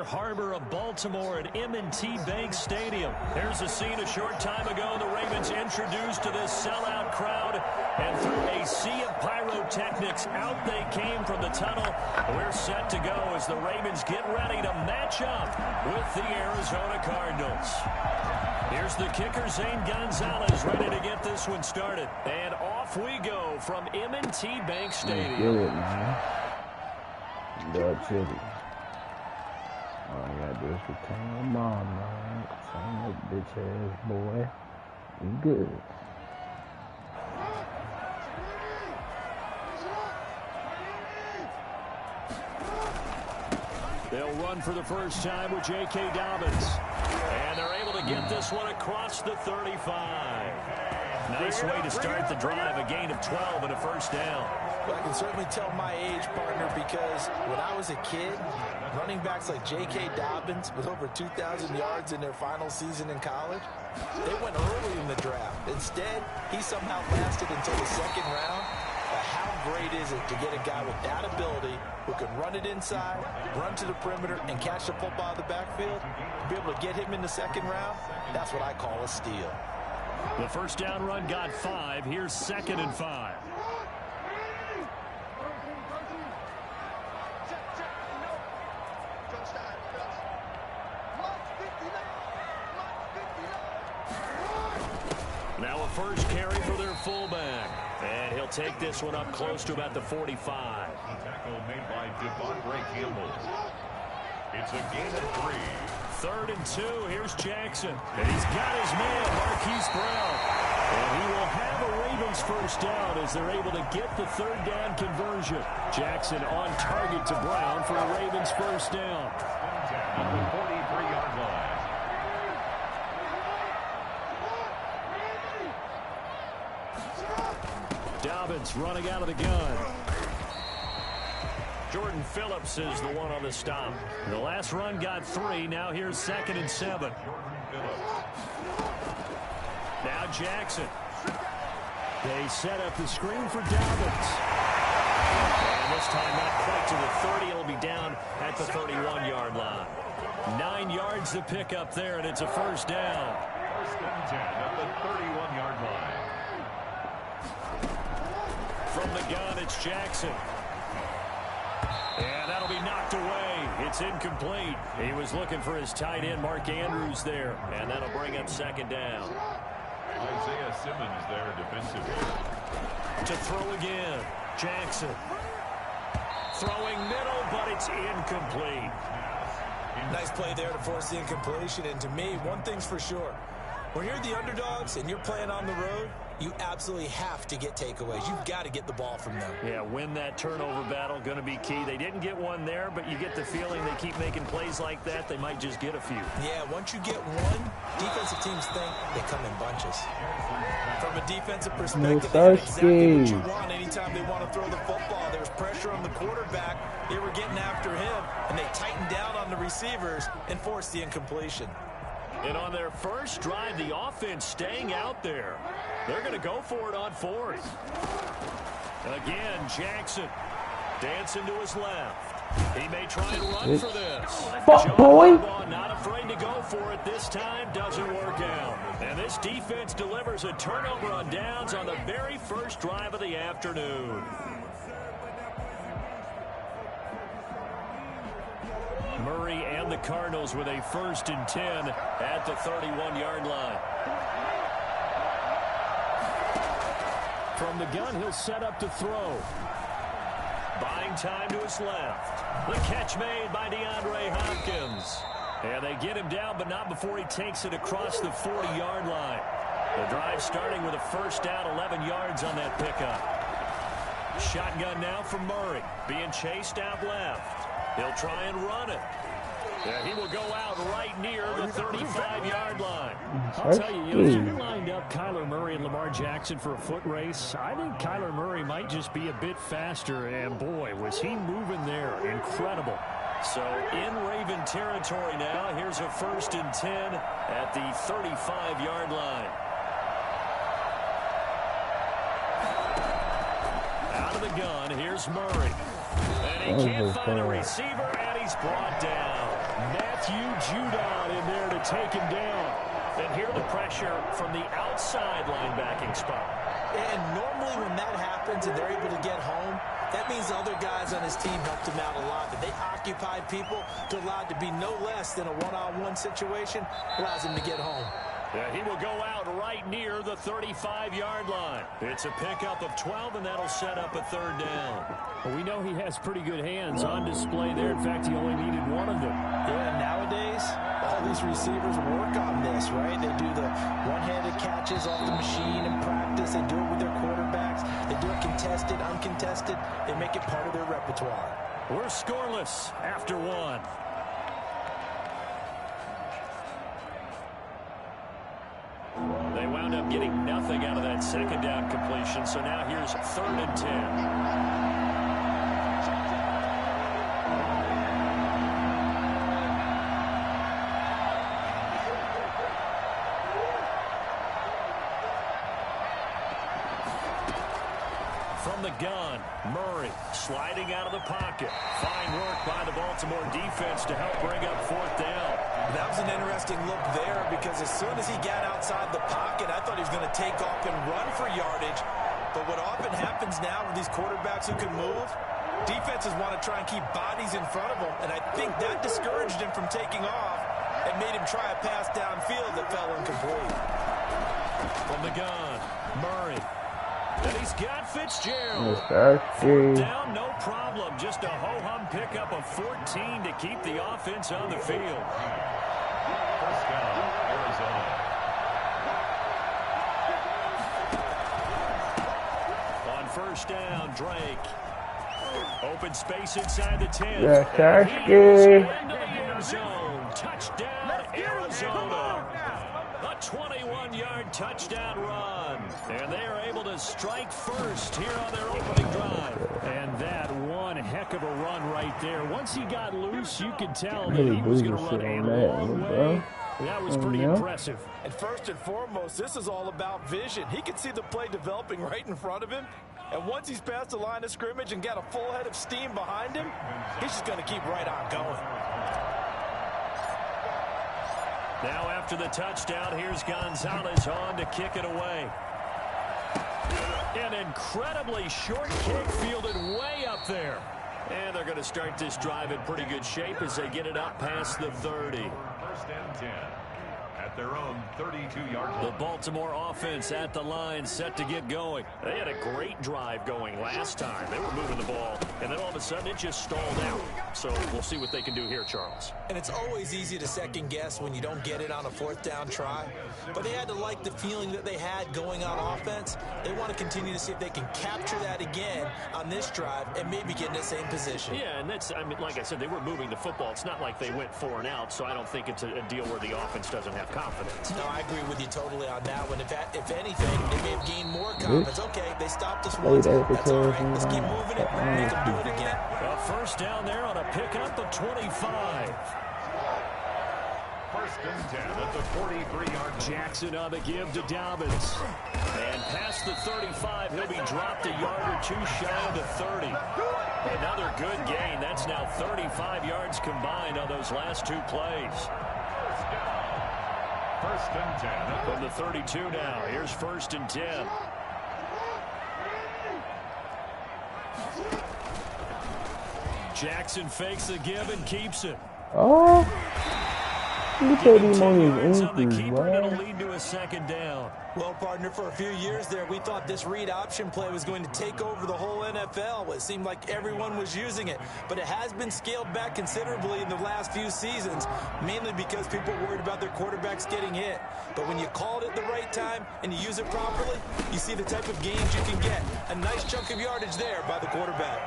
Inner Harbor of Baltimore at M&T Bank Stadium. There's a scene a short time ago. The Ravens introduced to this sellout crowd, and through a sea of pyrotechnics, out they came from the tunnel. We're set to go as the Ravens get ready to match up with the Arizona Cardinals. Here's the kicker, Zane Gonzalez, ready to get this one started. And off we go from M&T Bank Stadium. Get it, man. Dub City. All I gotta do is retain the mom, man. Same that bitch ass boy. You good. They'll run for the first time with J.K. Dobbins. And they're able to get this one across the 35. Nice way to start the drive, a gain of 12 and a first down. Well, I can certainly tell my age, partner, because when I was a kid, running backs like J.K. Dobbins with over 2,000 yards in their final season in college, they went early in the draft. Instead, he somehow lasted until the second round. But how great is it to get a guy with that ability who can run it inside, run to the perimeter, and catch the football out of the backfield? To be able to get him in the second round, that's what I call a steal. The first down run got 5. Here's 2nd and 5. Now a first carry for their fullback. And he'll take this one up close to about the 45. Tackle made by Devondre Campbell. It's a gain of 3. 3rd and 2. Here's Jackson. And he's got his man, Marquise Brown. And he will have a Ravens first down as they're able to get the 3rd down conversion. Jackson on target to Brown for a Ravens first down. At the 43-yard line. Dobbins running out of the gun. Jordan Phillips is the one on the stop. The last run got 3. Now here's 2nd and 7. Now Jackson. They set up the screen for Dobbins. And this time not quite to the 30. It'll be down at the 31-yard line. 9 yards to pick up there, and it's a first down. 1st and 10 at the 31-yard line. From the gun, it's Jackson. And that'll be knocked away. It's incomplete. He was looking for his tight end, Mark Andrews, there. And that'll bring up 2nd down. Isaiah Simmons there defensively. To throw again. Jackson. Throwing middle, but it's incomplete. Nice play there to force the incompletion. And to me, one thing's for sure. When you're the underdogs and you're playing on the road, you absolutely have to get takeaways. You've got to get the ball from them. Yeah, win that turnover battle, going to be key. They didn't get one there, but you get the feeling they keep making plays like that, they might just get a few. Yeah, once you get one, defensive teams think they come in bunches. From a defensive perspective, that's exactly what you want anytime they want to throw the football. There's pressure on the quarterback. They were getting after him, and they tightened down on the receivers and forced the incompletion. And on their first drive, the offense staying out there. They're going to go for it on 4th. Again, Jackson dancing to his left. He may try and run for this. Fuck, boy. Not afraid to go for it this time. Doesn't work out. And this defense delivers a turnover on downs on the very first drive of the afternoon. Murray and the Cardinals with a 1st and 10 at the 31-yard line. From the gun, he'll set up to throw. Buying time to his left. The catch made by DeAndre Hopkins. And they get him down, but not before he takes it across the 40-yard line. The drive starting with a first down, 11 yards on that pickup. Shotgun now from Murray. Being chased out left. He'll try and run it. Yeah, he will go out right near the 35-yard line. I'll tell you, if you lined up Kyler Murray and Lamar Jackson for a foot race, I think Kyler Murray might just be a bit faster. And, boy, was he moving there. Incredible. So in Raven territory now. Here's a 1st and 10 at the 35-yard line. Out of the gun, here's Murray. And he can't find a receiver, and he's brought down. Matthew Judon in there to take him down. And here the pressure from the outside linebacking spot. And normally when that happens and they're able to get home, that means the other guys on his team helped him out a lot. That they occupied people to allow it to be no less than a one-on-one situation, allows him to get home. Yeah, he will go out right near the 35-yard line. It's a pickup of 12, and that'll set up a third down. Well, we know he has pretty good hands on display there. In fact, he only needed one of them. Yeah, nowadays, all these receivers work on this, right? They do the one-handed catches off the machine in practice. They do it with their quarterbacks. They do it contested, uncontested. They make it part of their repertoire. We're scoreless after one. They wound up getting nothing out of that second down completion, so now here's 3rd and 10. From the gun, Murray sliding out of the pocket. Fine work by the Baltimore defense to help bring up 4th down. That was an interesting look there because as soon as he got outside the pocket, I thought he was going to take off and run for yardage. But what often happens now with these quarterbacks who can move, defenses want to try and keep bodies in front of them, and I think that discouraged him from taking off and made him try a pass downfield that fell incomplete. From the gun, Murray. And he's got Fitzgerald. 4th down, no problem. Just a ho-hum pickup of 14 to keep the offense on the field. First down, Arizona. On first down, Drake. Open space inside the 10. Yeah, He is into the end zone. Touchdown, Arizona. A 21-yard touchdown run. And they are able to strike first here on their opening drive. And that one heck of a run right there. Once he got loose, you could tell that he was going to run a long way. That was pretty impressive. And first and foremost, this is all about vision. He could see the play developing right in front of him. And once he's past the line of scrimmage and got a full head of steam behind him, he's just going to keep right on going. Now after the touchdown, here's Gonzalez on to kick it away. An incredibly short kick fielded way up there. And they're going to start this drive in pretty good shape as they get it up past the 30. 1st and 10. At their own 32-yard line. The Baltimore offense at the line, set to get going. They had a great drive going last time. They were moving the ball, and then all of a sudden it just stalled out. So we'll see what they can do here, Charles. And it's always easy to second guess when you don't get it on a 4th down try. But they had to like the feeling that they had going on offense. They want to continue to see if they can capture that again on this drive and maybe get in the same position. Yeah, and that's, I mean, like I said, they were moving the football. It's not like they went 4 and out, so I don't think it's a deal where the offense doesn't have confidence. No, I agree with you totally on that one. If anything, they may have gained more confidence. Okay, they stopped us once. That's all right. Let's keep moving it. Make them do it again. A first down there on a pickup of 25. 1st and 10 at the 43-yard line. Jackson on the give to Dobbins. And past the 35, he'll be dropped a yard or two shy of the 30. Another good gain. That's now 35 yards combined on those last 2 plays. 1st and 10. From the 32 now. Here's 1st and 10. Jackson fakes the give and keeps it. Oh, you put him on his On the ankles, keeper, and it'll man. lead to a second down. Well, partner, for a few years there, we thought this read option play was going to take over the whole NFL. It seemed like everyone was using it, but it has been scaled back considerably in the last few seasons, mainly because people are worried about their quarterbacks getting hit. But when you call it at the right time and you use it properly, you see the type of gains you can get. A nice chunk of yardage there by the quarterback.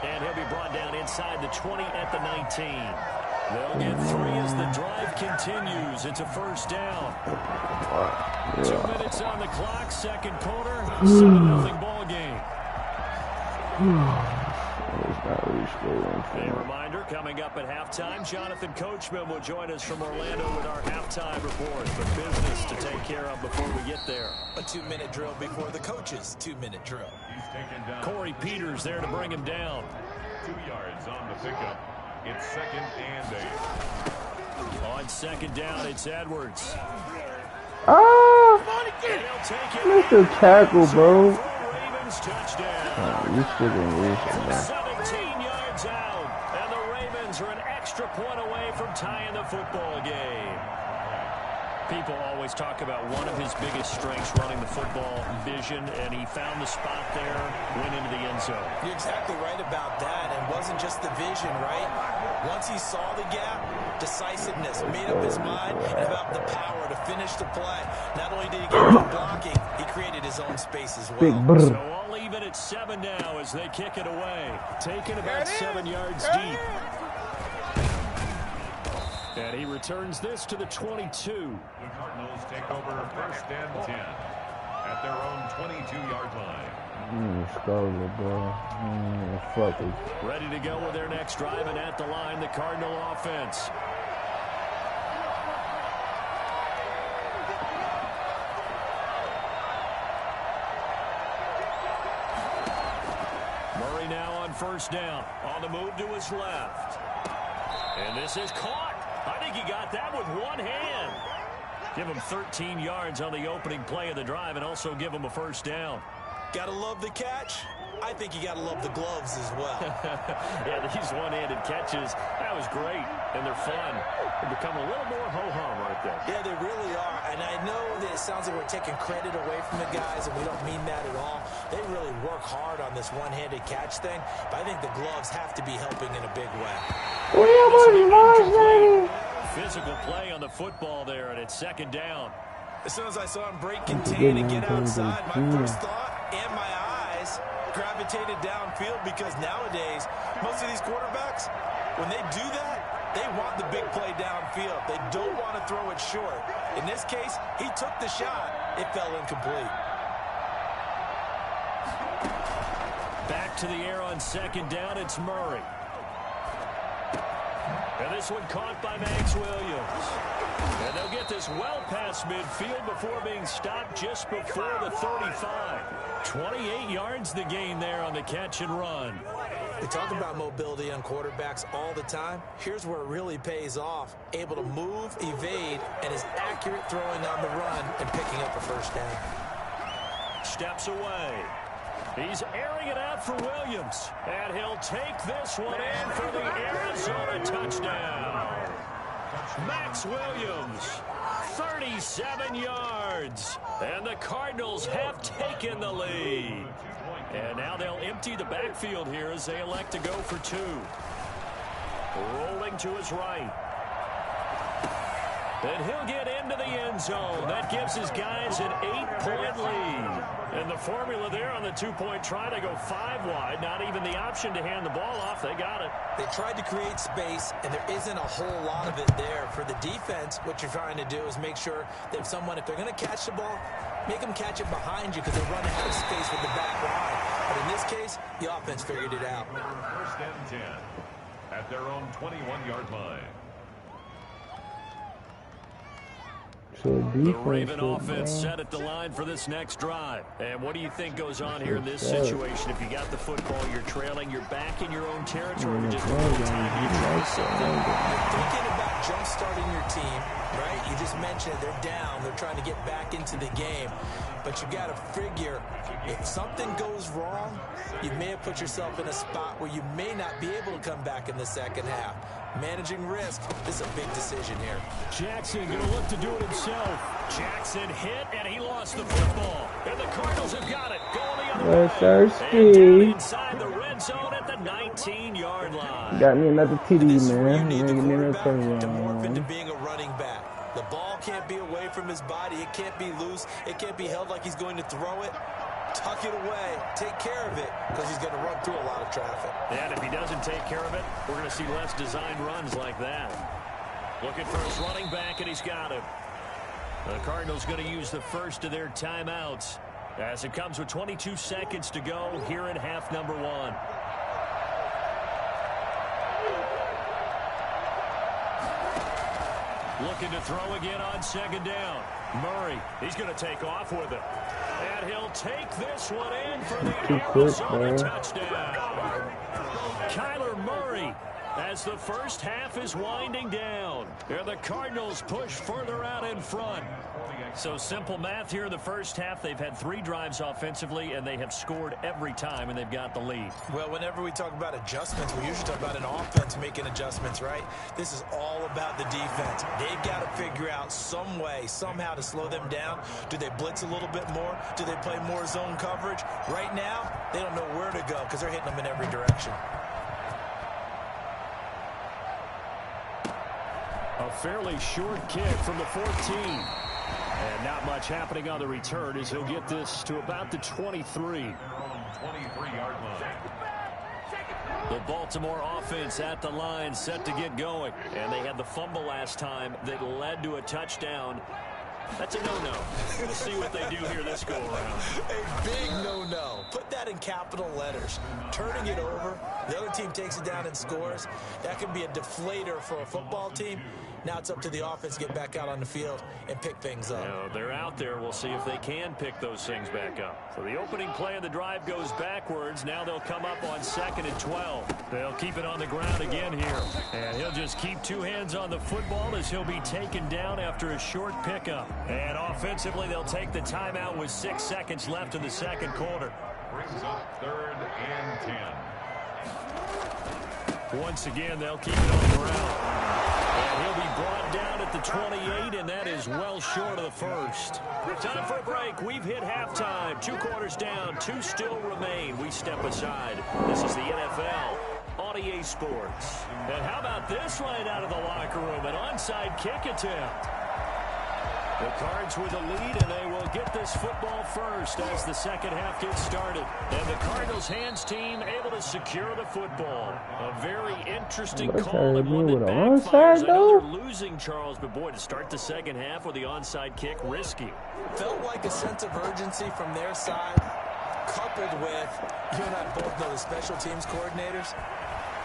And he'll be brought down inside the 20 at the 19. They'll get 3 as the drive continues. It's a first down. 2 minutes on the clock, second quarter, 7-0 ball game. A reminder, coming up at halftime, Jonathan Coachman will join us from Orlando with our halftime report. The business to take care of before we get there. A 2-minute drill before the coach's 2-minute drill. He's taken down. Corey Peters there to bring him down. 2 yards on the pickup. It's 2nd and 8. second down, it's Edwards. Ah! And he'll take it. Missed the tackle, bro. Ravens touchdown. Oh, you still in reason, man. 17 yards out. And the Ravens are an extra point away from tying the football game. People always talk about one of his biggest strengths running the football, vision, and he found the spot there, went into the end zone. You're exactly right about that, and it wasn't just the vision, right? Once he saw the gap, decisiveness, made up his mind, and about the power to finish the play. Not only did he get good blocking, he created his own space as well. Big brr. So all even at 7 now as they kick it away. Taken about 7 yards deep. And he returns this to the 22. The Cardinals take over 1st and 10 at their own 22-yard line. Scolded, bro. Fuck it. Ready to go with their next drive, and at the line, the Cardinal offense. Murray now on 1st down. On the move to his left. And this is caught. I think he got that with one hand. Give him 13 yards on the opening play of the drive and also give him a 1st down. Gotta love the catch. I think you gotta love the gloves as well. Yeah, these one-handed catches, that was great, and they're fun. They become a little more ho-hum right there. Yeah, they really are. And I know that it sounds like we're taking credit away from the guys, and we don't mean that at all. They really work hard on this one-handed catch thing, but I think the gloves have to be helping in a big way. Physical play on the football there, and it's 2nd down. As soon as I saw him break contain and get outside, my first thought and my eyes gravitated downfield, because nowadays, most of these quarterbacks, when they do that, they want the big play downfield. They don't want to throw it short. In this case, he took the shot. It fell incomplete. Back to the air on 2nd down, it's Murray. And this one caught by Max Williams. And they'll get this well past midfield before being stopped just before the 35. 28 yards the gain there on the catch and run. We talk about mobility on quarterbacks all the time. Here's where it really pays off. Able to move, evade, and is accurate throwing on the run and picking up a 1st down. Steps away. He's airing it out for Williams. And he'll take this one in for the Arizona touchdown. Max Williams, 37 yards. And the Cardinals have taken the lead. And now they'll empty the backfield here as they elect to go for 2. Rolling to his right. And he'll get into the end zone. That gives his guys an 8-point lead. And the formula there on the 2-point try to go 5 wide. Not even the option to hand the ball off. They got it. They tried to create space, and there isn't a whole lot of it there. For the defense, what you're trying to do is make sure that if they're going to catch the ball, make them catch it behind you, because they run out of space with the back line. But in this case, the offense figured it out. 1st and 10 at their own 21-yard line. The Raven offense set at the line for this next drive. And what do you think goes on here in this situation? If you got the football, you're trailing, you're back in your own territory, you're just time you try something. You're thinking about jump-starting your team, right? You just mentioned they're down. They're trying to get back into the game. But you got to figure, if something goes wrong, you may have put yourself in a spot where you may not be able to come back in the second half. Managing risk, this is a big decision here. Jackson going to look to do it himself. Jackson hit, and he lost the football. And the Cardinals have got it. Going the other way. And down inside the red zone at the 19-yard line. Got me another TD, This is where you man. need the Give me another quarterback to morph into touchdown. being a running back. The ball can't be away from his body. It can't be loose. It can't be held like he's going to throw it. Tuck it away. Take care of it, because he's going to run through a lot of traffic. And if he doesn't take care of it, we're going to see less designed runs like that. Looking for his running back, and he's got him. The Cardinals going to use the first of their timeouts as it comes with 22 seconds to go here in half number 1. Looking to throw again on 2nd down. Murray, he's going to take off with it. And he'll take this one in for the Arizona touchdown. Kyler Murray as the first half is winding down. And the Cardinals push further out in front. So simple math here in the first half. They've had 3 drives offensively, and they have scored every time, and they've got the lead. Well, whenever we talk about adjustments, we usually talk about an offense making adjustments, right? This is all about the defense. They've got to figure out some way, somehow to slow them down. Do they blitz a little bit more? Do they play more zone coverage? Right now, they don't know where to go because they're hitting them in every direction. A fairly short kick from the 14. And not much happening on the return as he'll get this to about the 23. 23-yard line. The Baltimore offense at the line, set to get going. And they had the fumble last time that led to a touchdown. That's a no-no. We'll see what they do here this go-around. A big no-no. Put that in capital letters. Turning it over, the other team takes it down and scores. That can be a deflator for a football team. Now it's up to the offense to get back out on the field and pick things up. They're out there. We'll see if they can pick those things back up. So the opening play of the drive goes backwards. Now they'll come up on 2nd and 12. They'll keep it on the ground again here. And he'll just keep 2 hands on the football as he'll be taken down after a short pickup. And offensively, they'll take the timeout with 6 seconds left in the second quarter. Brings up 3rd and 10. Once again, they'll keep it on the ground. And he'll be brought down at the 28, and that is well short of the first. Time for a break. We've hit halftime. 2 quarters down, 2 still remain. We step aside. This is the NFL on EA Sports. And how about this right out of the locker room? An onside kick attempt. The Cards with the lead, and they will get this football first as the second half gets started. And the Cardinals hands team able to secure the football. A very interesting call and one that backfires. I know they're losing, Charles, but boy, to start the second half with the onside kick, risky. Felt like a sense of urgency from their side, coupled with, you and I both know the special teams coordinators.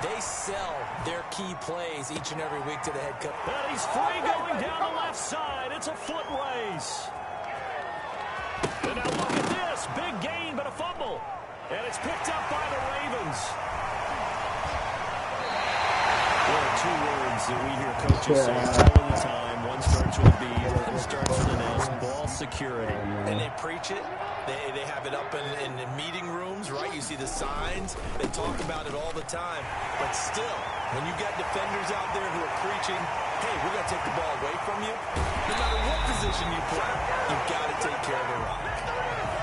They sell their key plays each and every week to the head coach. And he's free going down the left side. It's a foot race. And now look at this. Big gain, but a fumble. And it's picked up by the Ravens. There are 2 words that we hear coaches say all the time. One starts with a B, one starts with an S. Ball security. And they preach it. They have it up in meeting rooms, right? You see the signs. They talk about it all the time. But still, when you got defenders out there who are preaching, hey, we're going to take the ball away from you, no matter what position you play, you've got to take care of the rock.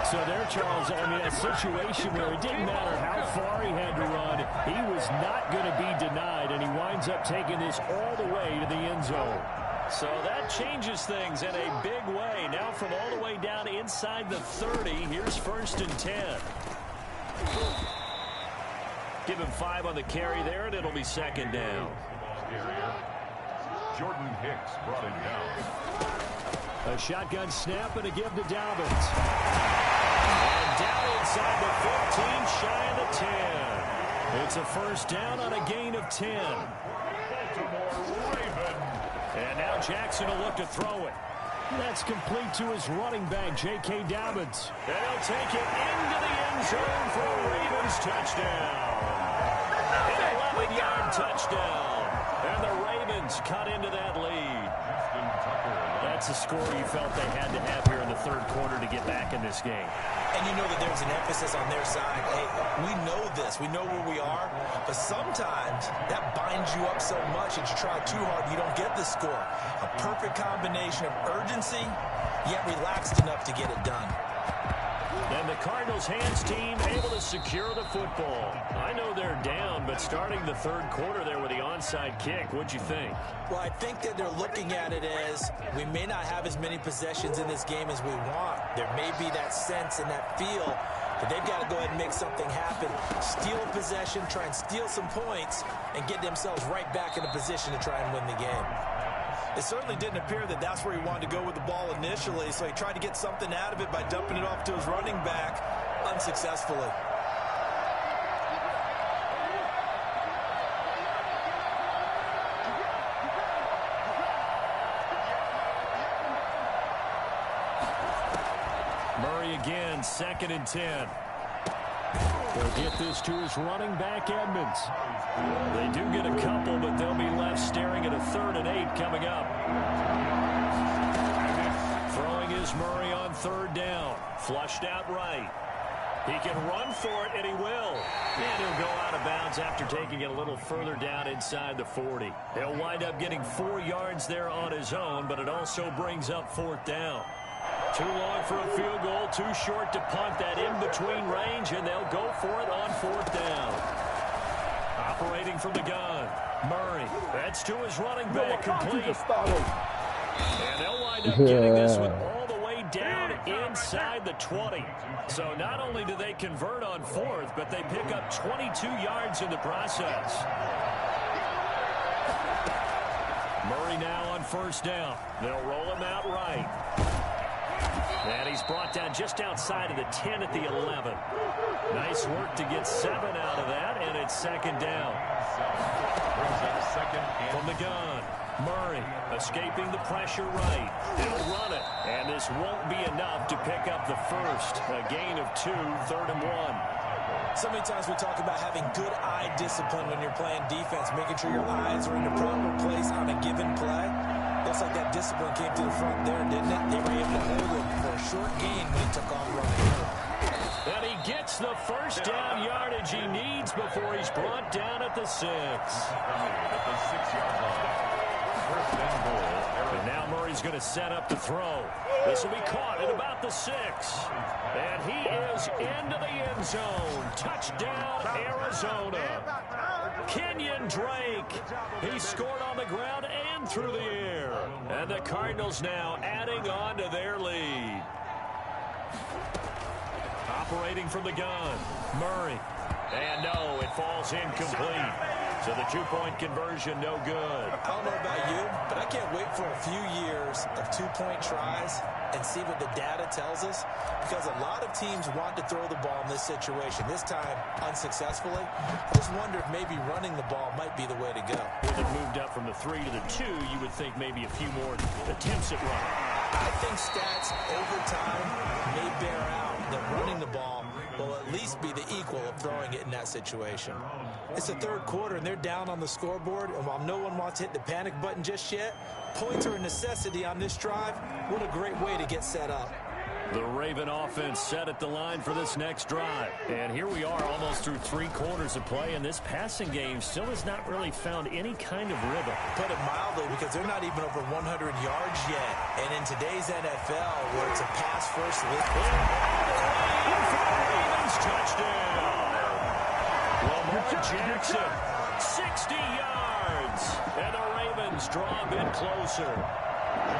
So there, Charles, I mean, a situation where it didn't matter how far he had to run, he was not going to be denied, and he winds up taking this all the way to the end zone. So that changes things in a big way. Now from all the way down inside the 30, here's 1st and 10. Give him 5 on the carry there, and it'll be 2nd down. Jordan Hicks brought him down. A shotgun snap and a give to Dobbins. And down inside the 15, shy of the 10. It's a 1st down on a gain of 10. Baltimore Ravens. And now Jackson will look to throw it. That's complete to his running back, J.K. Dobbins. And he'll take it into the end zone for a Ravens touchdown. An 11-yard touchdown. And the Ravens cut into that lead. That's a score you felt they had to have here in the 3rd quarter to get back in this game. And you know that there's an emphasis on their side. Hey, we know this. We know where we are. But sometimes that binds you up so much that you try too hard, you don't get the score. A perfect combination of urgency, yet relaxed enough to get it done. And the Cardinals hands team able to secure the football. I know they're down, but starting the 3rd quarter there with the onside kick, what'd you think? Well, I think that they're looking at it as we may not have as many possessions in this game as we want. There may be that sense and that feel that they've got to go ahead and make something happen. Steal a possession, try and steal some points, and get themselves right back in a position to try and win the game. It certainly didn't appear that that's where he wanted to go with the ball initially, so he tried to get something out of it by dumping it off to his running back unsuccessfully. Murray again, 2nd and 10. They'll get this to his running back, Edmonds. They do get a couple, but they'll be left staring at a 3rd and 8 coming up. Throwing is Murray on 3rd down. Flushed out right. He can run for it, and he will. And he'll go out of bounds after taking it a little further down inside the 40. He'll wind up getting 4 yards there on his own, but it also brings up 4th down. Too long for a field goal, too short to punt that in-between range, and they'll go for it on 4th down. Operating from the gun, Murray. That's to his running back, complete. And they'll wind up getting this one all the way down inside the 20. So not only do they convert on 4th, but they pick up 22 yards in the process. Murray now on 1st down. They'll roll him out right. And he's brought down just outside of the 10 at the 11. Nice work to get 7 out of that, and it's 2nd down. From the gun, Murray escaping the pressure right. He'll run it, and this won't be enough to pick up the 1st. A gain of 2, 3rd and 1. So many times we talk about having good eye discipline when you're playing defense, making sure your eyes are in the proper place on a given play. Looks like that discipline came to the front there, didn't it? They were able to hold him for a short gain when he took on running. And he gets the 1st down yardage he needs before he's brought down at the 6. At the 6-yard line. 1st and goal. And now Murray's going to set up to throw. This will be caught at about the 6. And he is into the end zone. Touchdown, Arizona. Kenyon Drake. He scored on the ground and through the air. And the Cardinals now adding on to their lead. Operating from the gun, Murray. And no, it falls incomplete. So the 2-point conversion, no good. I don't know about you, but I can't wait for a few years of 2-point tries and see what the data tells us, because a lot of teams want to throw the ball in this situation, this time unsuccessfully. I just wonder if maybe running the ball might be the way to go. With it moved up from the 3 to the 2, you would think maybe a few more attempts at running. I think stats over time may bear out that running the ball will at least be the equal of throwing it in that situation. It's the 3rd quarter, and they're down on the scoreboard, and while no one wants to hit the panic button just yet, points are a necessity on this drive. What a great way to get set up. The Raven offense set at the line for this next drive. And here we are almost through 3 quarters of play, and this passing game still has not really found any kind of rhythm. Put it mildly, because they're not even over 100 yards yet. And in today's NFL, where it's a pass-first league. Ravens touchdown. Lamar Jackson, 60 yards. And the Ravens draw a bit closer.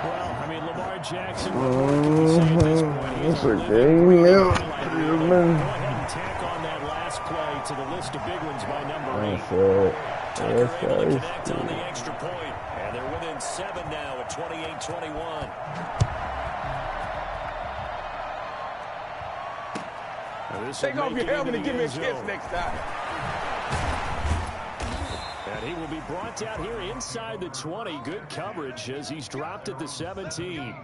Well, I mean, Lamar Jackson, what more can you say at this point? He's a game, Go ahead and tack on that last play to the list of big ones by number 8. Tucker able to connect on the extra point, and they're within 7 now at 28-21. Take off your helmet and give me a kiss next time. And he will be brought down here inside the 20. Good coverage as he's dropped at the 17.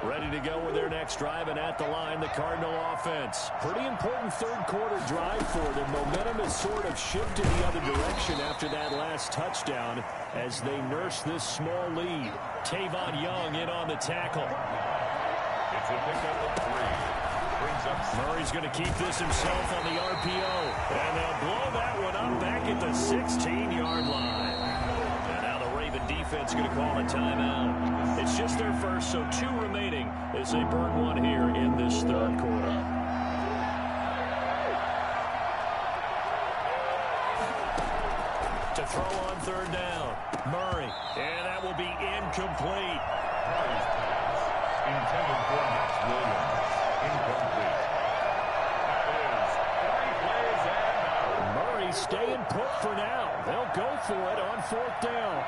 Ready to go with their next drive, and at the line, the Cardinal offense. Pretty important 3rd quarter drive for them. Momentum has sort of shifted the other direction after that last touchdown as they nurse this small lead. Tavon Young in on the tackle. It's a pickup of 3. Brings up Murray's going to keep this himself on the RPO. And they'll blow that one up back at the 16-yard line. And now the Raven defense going to call a timeout. It's just their first, so 2 remaining as they burn 1 here in this 3rd quarter. To throw on 3rd down, Murray. And that will be incomplete. intended for Max Williams. Incomplete. That is 3 plays and out. Murray staying put for now. They'll go for it on 4th down.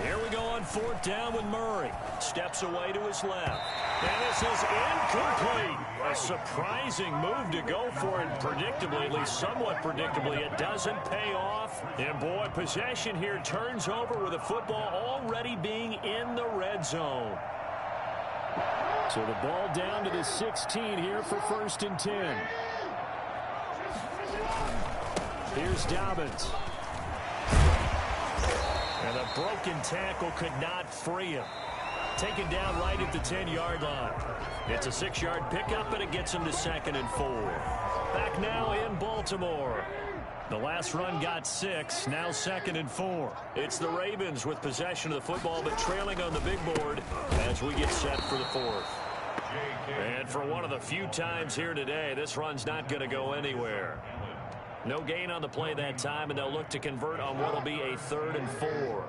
Here we go on 4th down with Murray. Steps away to his left. And this is incomplete. A surprising move to go for it. Predictably, at least somewhat predictably, it doesn't pay off. And boy, possession here turns over with the football already being in the red zone. So the ball down to the 16 here for 1st and 10. Here's Dobbins. And a broken tackle could not free him. Taken down right at the 10-yard line. It's a 6-yard pickup, and it gets him to 2nd and 4. Back now in Baltimore. The last run got 6, now 2nd and 4. It's the Ravens with possession of the football, but trailing on the big board as we get set for the 4th. And for one of the few times here today, this run's not going to go anywhere. No gain on the play that time, and they'll look to convert on what will be a 3rd and 4.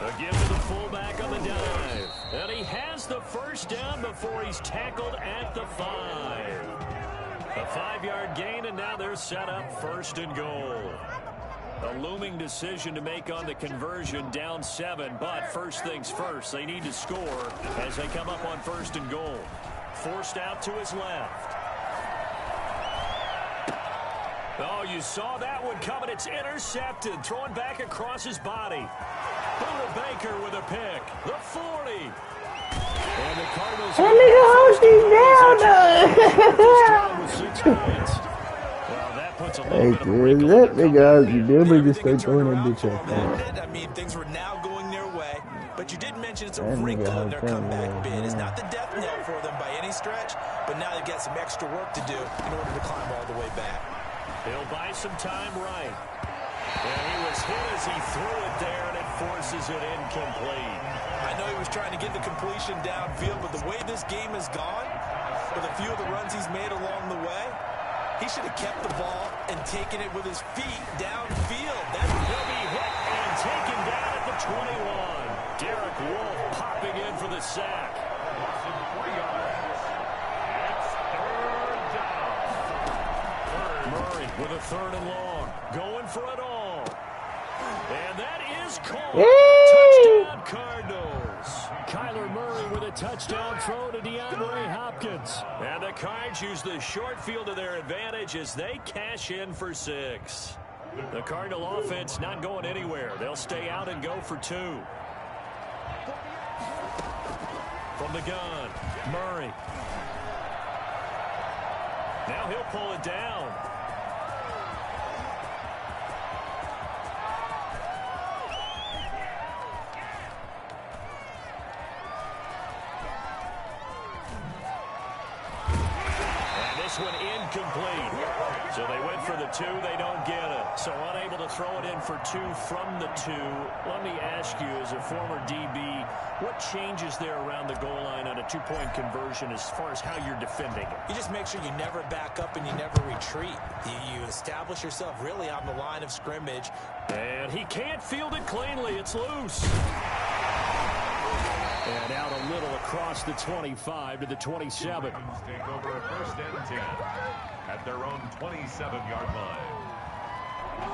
A give to the fullback on the dive. And he has the 1st down before he's tackled at the 5. A 5-yard gain, and now they're set up 1st and goal. A looming decision to make on the conversion, down 7, but first things first, they need to score as they come up on 1st and goal. Forced out to his left. Oh, you saw that one coming. It's intercepted, thrown back across his body. Buda Baker with a pick. The 40. And the Cardinals. That nigga hosting down. With 6 points. Well, that puts a little bit of a Hey, wrinkle that in their nigga hosting comeback. down. Just start throwing that bitch up. I mean, things were now going their way, but you did mention it's a That nigga wrinkle in their hosting comeback down, bid. It's man. not the death knell for them by any stretch, but now they've got some extra work to do in order to climb all the way back. He'll buy some time right. And he was hit as he threw it there, and it forces it incomplete. I know he was trying to get the completion downfield, but the way this game has gone, with a few of the runs he's made along the way, he should have kept the ball and taken it with his feet downfield. He'll be hit and taken down at the 21. Derek Wolfe popping in for the sack. Murray with a 3rd and long. Going for it all. And that is called. Touchdown Cardinals. Kyler Murray with a touchdown throw to DeAndre Hopkins. And the Cards use the short field to their advantage as they cash in for 6. The Cardinal offense not going anywhere. They'll stay out and go for 2. From the gun, Murray. Now he'll pull it down. This one incomplete. So they went for the 2. They don't get it. So unable to throw it in for 2 from the 2. Let me ask you, as a former DB, what changes there around the goal line on a 2-point conversion as far as how you're defending it? You just make sure you never back up and you never retreat. You establish yourself really on the line of scrimmage. And he can't field it cleanly. It's loose. And out a little across the 25 to the 27. Take over 1st and 10 at their own 27-yard line.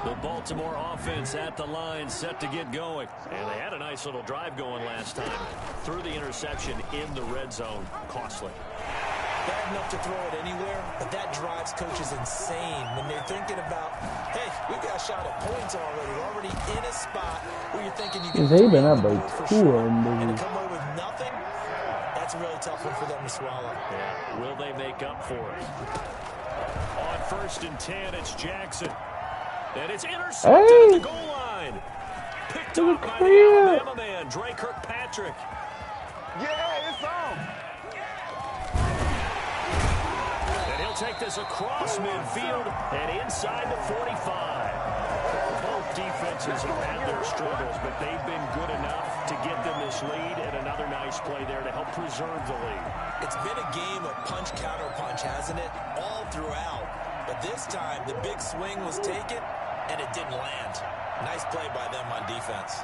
The Baltimore offense at the line, set to get going. And they had a nice little drive going last time. Threw the interception in the red zone. Costly. Bad enough to throw it anywhere, but that drives coaches insane when they're thinking about, hey, we've got a shot at points already. We're already in a spot where you're thinking you can They been throw up by for 2 sure. on And the. to come away with nothing, that's a really tough one for them to swallow. Yeah, will they make up for it? On 1st and 10, it's Jackson. And it's intercepted at the goal line. Picked up by the Alabama man, Dre Kirkpatrick. Yeah, it's on. And he'll take this across midfield and inside the 45. Both defenses have had their struggles, but they've been good enough to get them this lead, and another nice play there to help preserve the lead. It's been a game of punch-counter-punch, hasn't it? All throughout. But this time, the big swing was taken, and it didn't land. Nice play by them on defense.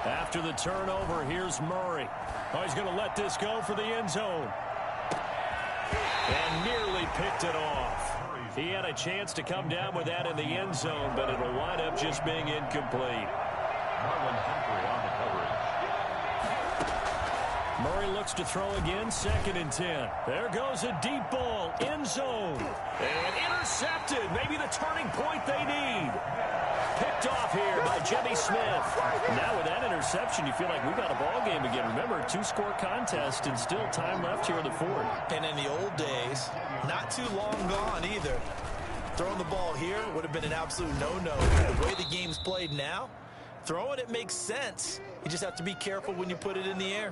After the turnover, here's Murray. Oh, he's going to let this go for the end zone. And nearly picked it off. He had a chance to come down with that in the end zone, but it'll wind up just being incomplete. Murray looks to throw again, 2nd and 10. There goes a deep ball, end zone. And intercepted, maybe the turning point they need. Picked off here by Jimmy Smith. Now with that interception, you feel like we've got a ball game again. Remember, 2-score contest and still time left here in the 4th. And in the old days, not too long gone either. Throwing the ball here would have been an absolute no-no. The way the game's played now, throwing it makes sense. You just have to be careful when you put it in the air.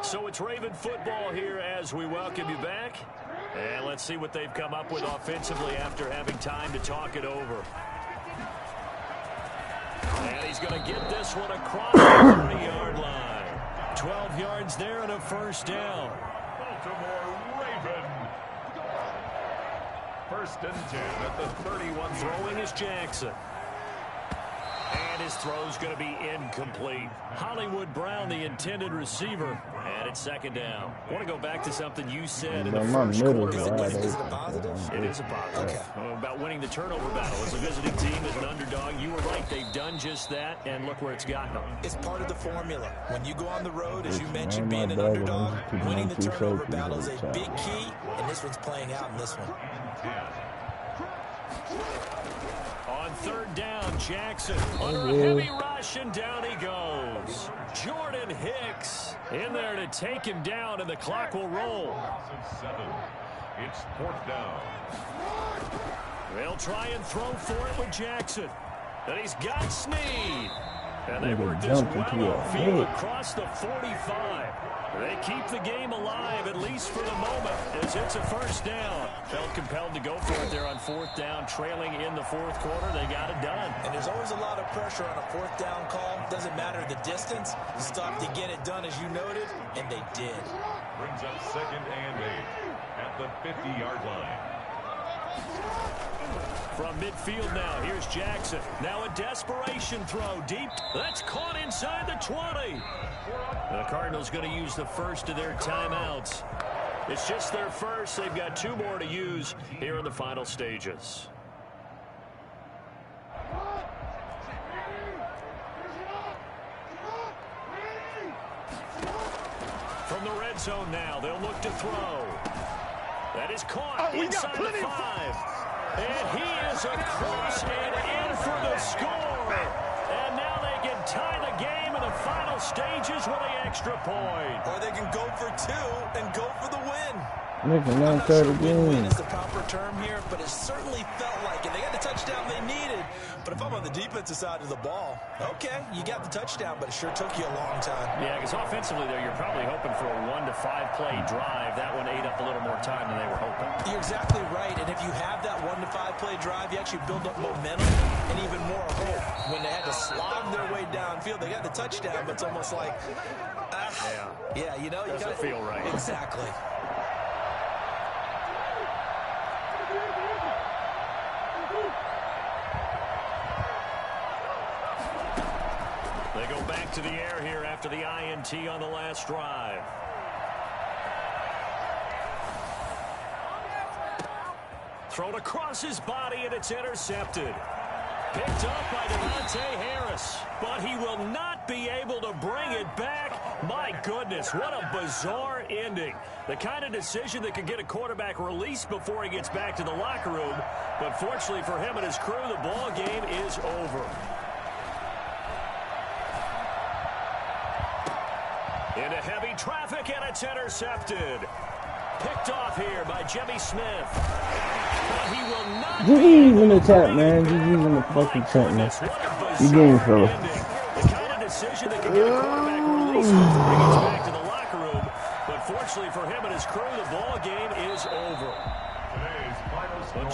So it's Raven football here as we welcome you back. And let's see what they've come up with offensively after having time to talk it over. And he's going to get this one across the 30-yard line. 12 yards there and a first down. Baltimore Raven. 1st and 10 at the 31. Throwing is Jackson. And his throw's going to be incomplete. Hollywood Brown, the intended receiver. And it's 2nd down. I want to go back to something you said in the first quarter. Is it a positive? It is a positive. Okay. About winning the turnover battle. As a visiting team, as an underdog, you were right. They've done just that, and look where it's gotten them. It's part of the formula. When you go on the road, as you mentioned, being an underdog, winning the turnover battle is a big key, and this one's playing out in this one. On 3rd down, Jackson under a heavy rush, and down he goes. Jordan Hicks in there to take him down, and the clock will roll. It's 4th down. They'll try and throw for it with Jackson. And he's got Snead. And they work this well field across the 45. They keep the game alive, at least for the moment, as it's a first down. Felt compelled to go for it there on 4th down, trailing in the 4th quarter. They got it done. And there's always a lot of pressure on a 4th down call. Doesn't matter the distance. Stop to get it done, as you noted, and they did. Brings up 2nd and 8 at the 50-yard line. From midfield now, here's Jackson. Now a desperation throw deep. That's caught inside the 20. The Cardinals going to use the first of their timeouts. It's just their first. They've got 2 more to use here in the final stages. From the red zone now, they'll look to throw. That is caught inside the 5. And he is across and in for the score. And now they can tie the game in the final stages with the extra point. Or they can go for 2 and go for the win. I'm not sure win-win is the proper term here, but it certainly felt like it. They got the touchdown they needed. But if I'm on the defensive side of the ball, okay, you got the touchdown, but it sure took you a long time. Yeah, because offensively there, you're probably hoping for a 1 to 5 play drive. That one ate up a little more time than they were hoping. You're exactly right, and if you have that 1 to 5 play drive, you actually build up momentum and even more hope. When they had to slog their way downfield, they got the touchdown, but it's almost like, yeah, you know, you doesn't feel right. Exactly. They go back to the air here after the INT on the last drive. Thrown across his body, and it's intercepted. Picked up by Devontae Harris, but he will not be able to bring it back. My goodness, what a bizarre ending. The kind of decision that could get a quarterback released before he gets back to the locker room. But fortunately for him and his crew, the ball game is over. Into heavy traffic, and it's intercepted. Picked off here by Jimmy Smith. But he will not GG's in the chat, man. GG's in the fucking chat, man. You game, fella. The kind of decision that can get a quarterback released before he gets back to the locker room. But fortunately for him and his crew, the ball game is over. Today's final score.